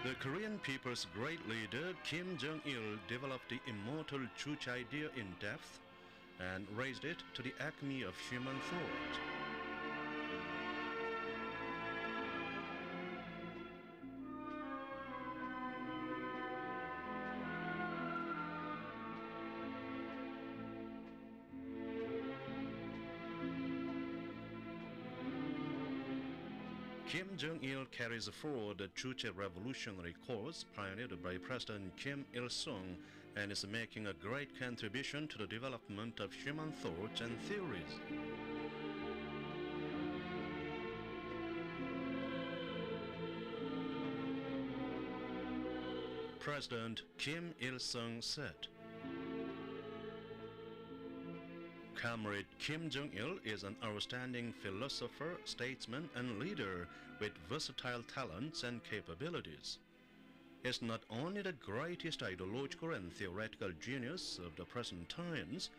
The Korean people's great leader Kim Jong-il developed the immortal truth idea in depth and raised it to the acme of human thought. Kim Jong-il carries forward the truth revolutionary course pioneered by President Kim Il-sung and is making a great contribution to the development of human thoughts and theories. President Kim Il-sung said, Comrade Kim Jong-il is an outstanding philosopher, statesman, and leader with versatile talents and capabilities. He is not only the greatest ideological and theoretical genius of the present times,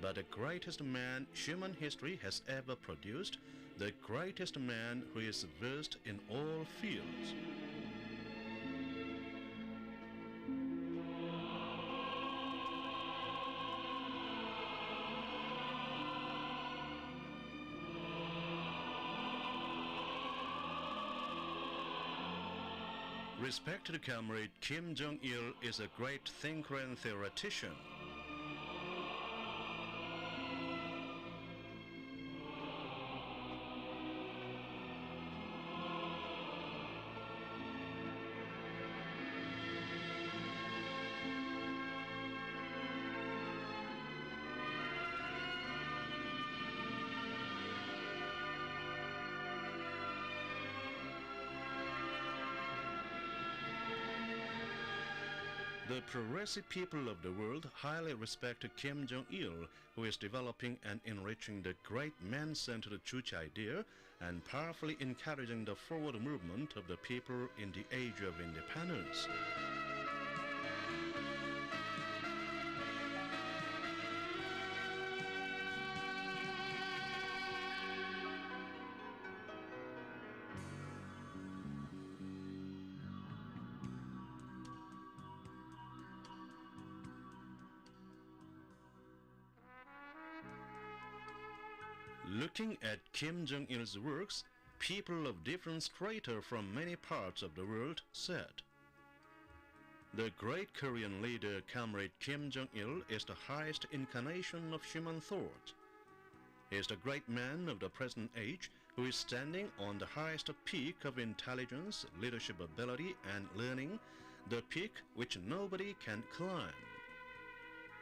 but the greatest man human history has ever produced, the greatest man who is versed in all fields. Respected comrade Kim Jong-il is a great thinker and theoretician. The progressive people of the world highly respect Kim Jong-il, who is developing and enriching the great man-centered truth idea and powerfully encouraging the forward movement of the people in the age of independence. Looking at Kim Jong-il's works, people of different strata from many parts of the world said, the great Korean leader Comrade Kim Jong-il is the highest incarnation of human thought. He is the great man of the present age who is standing on the highest peak of intelligence, leadership ability, and learning, the peak which nobody can climb.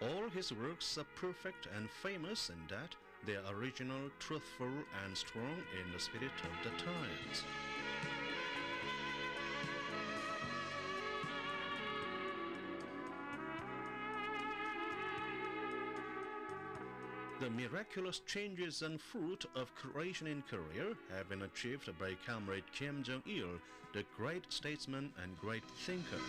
All his works are perfect and famous in that they are original, truthful, and strong in the spirit of the times. The miraculous changes and fruit of creation in Korea have been achieved by Comrade Kim Jong-il, the great statesman and great thinker.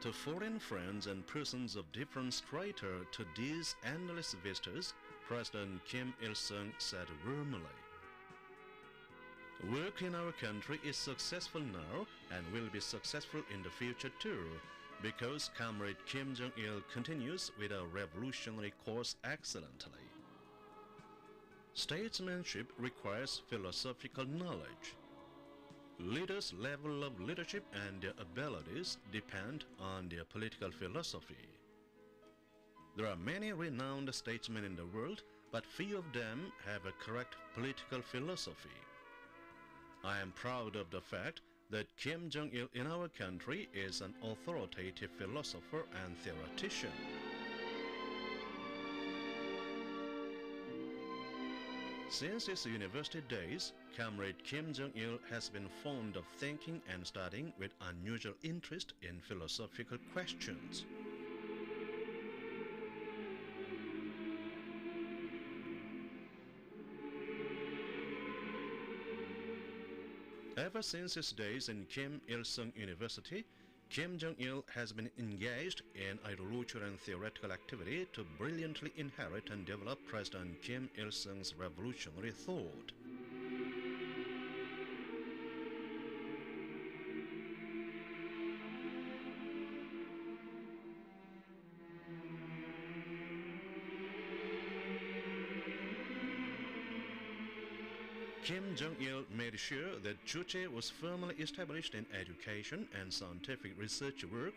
To foreign friends and persons of different strata to these endless vistas, President Kim Il-sung said warmly, work in our country is successful now and will be successful in the future too, because Comrade Kim Jong-il continues with a revolutionary course excellently. Statesmanship requires philosophical knowledge. Leaders' level of leadership and their abilities depend on their political philosophy. There are many renowned statesmen in the world, but few of them have a correct political philosophy. I am proud of the fact that Kim Jong-il in our country is an authoritative philosopher and theoretician. Since his university days, Comrade Kim Jong-il has been fond of thinking and studying with unusual interest in philosophical questions. Ever since his days in Kim Il-sung University, Kim Jong-il has been engaged in ideological and theoretical activity to brilliantly inherit and develop President Kim Il-sung's revolutionary thought. Kim Jong-il made sure that Juche was firmly established in education and scientific research work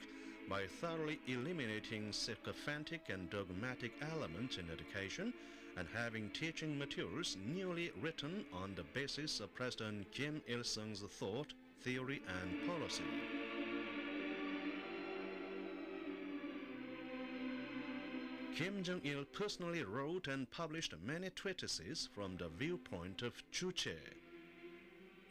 by thoroughly eliminating sycophantic and dogmatic elements in education and having teaching materials newly written on the basis of President Kim Il-sung's thought, theory and policy. Kim Jong-il personally wrote and published many treatises from the viewpoint of Juche.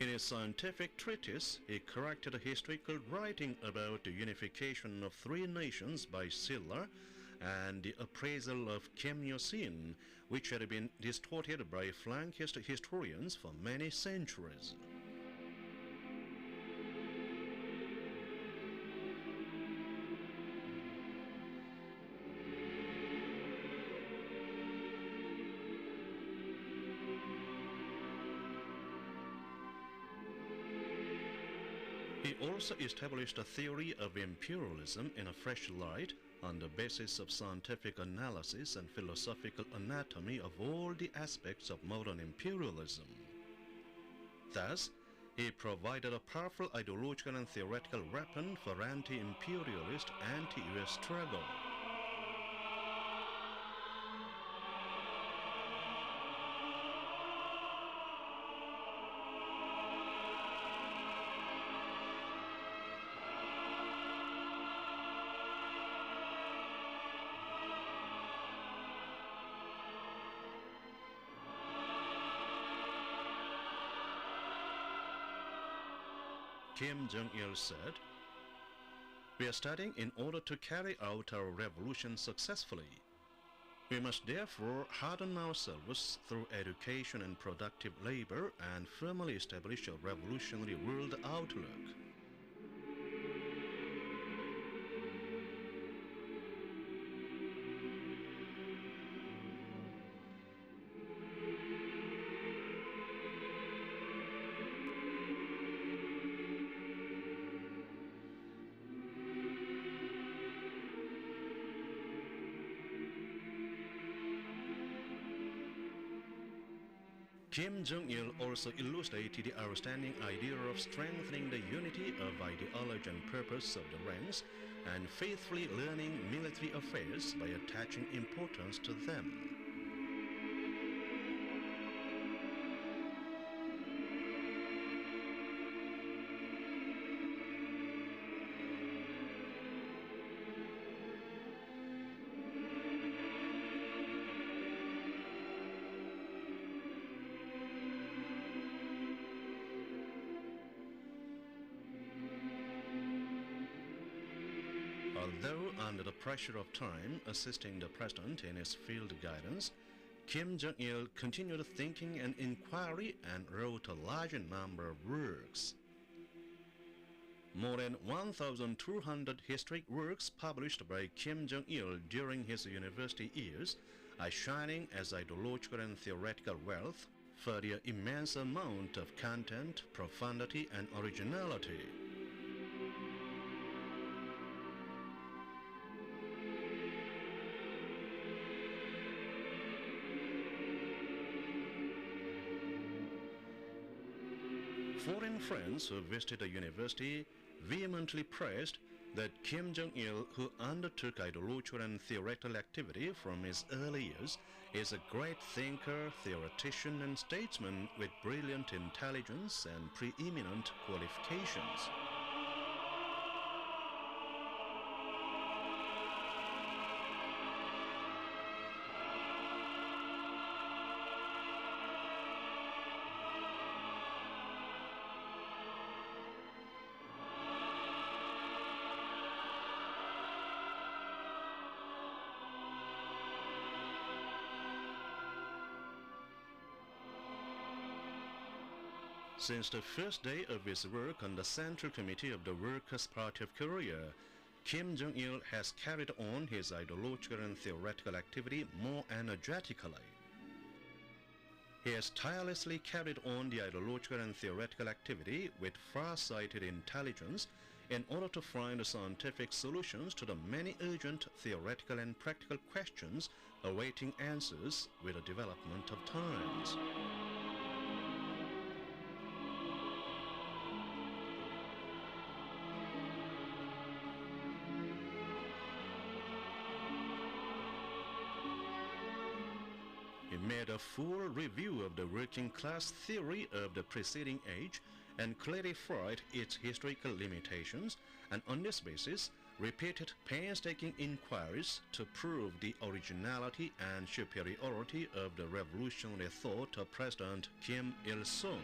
In his scientific treatise, he corrected a historical writing about the unification of three nations by Silla and the appraisal of Kim Il-sung, which had been distorted by flankist historians for many centuries. He also established a theory of imperialism in a fresh light on the basis of scientific analysis and philosophical anatomy of all the aspects of modern imperialism. Thus, he provided a powerful ideological and theoretical weapon for anti-imperialist, anti-US struggle. Kim Jong-il said, "We are studying in order to carry out our revolution successfully. We must therefore harden ourselves through education and productive labor and firmly establish a revolutionary world outlook." Kim Jong-il also elucidated the outstanding idea of strengthening the unity of ideology and purpose of the ranks and faithfully learning military affairs by attaching importance to them. Although under the pressure of time assisting the president in his field guidance, Kim Jong-il continued thinking and inquiry and wrote a large number of works. More than 1,200 historic works published by Kim Jong-il during his university years are shining as ideological and theoretical wealth for their immense amount of content, profundity, and originality. Foreign friends who visited the university vehemently praised that Kim Jong-il, who undertook ideological and theoretical activity from his early years, is a great thinker, theoretician, and statesman with brilliant intelligence and preeminent qualifications. Since the first day of his work on the Central Committee of the Workers' Party of Korea, Kim Jong-il has carried on his ideological and theoretical activity more energetically. He has tirelessly carried on the ideological and theoretical activity with far-sighted intelligence in order to find scientific solutions to the many urgent theoretical and practical questions awaiting answers with the development of times. He made a full review of the working class theory of the preceding age and clarified its historical limitations, and on this basis repeated painstaking inquiries to prove the originality and superiority of the revolutionary thought of President Kim Il-sung.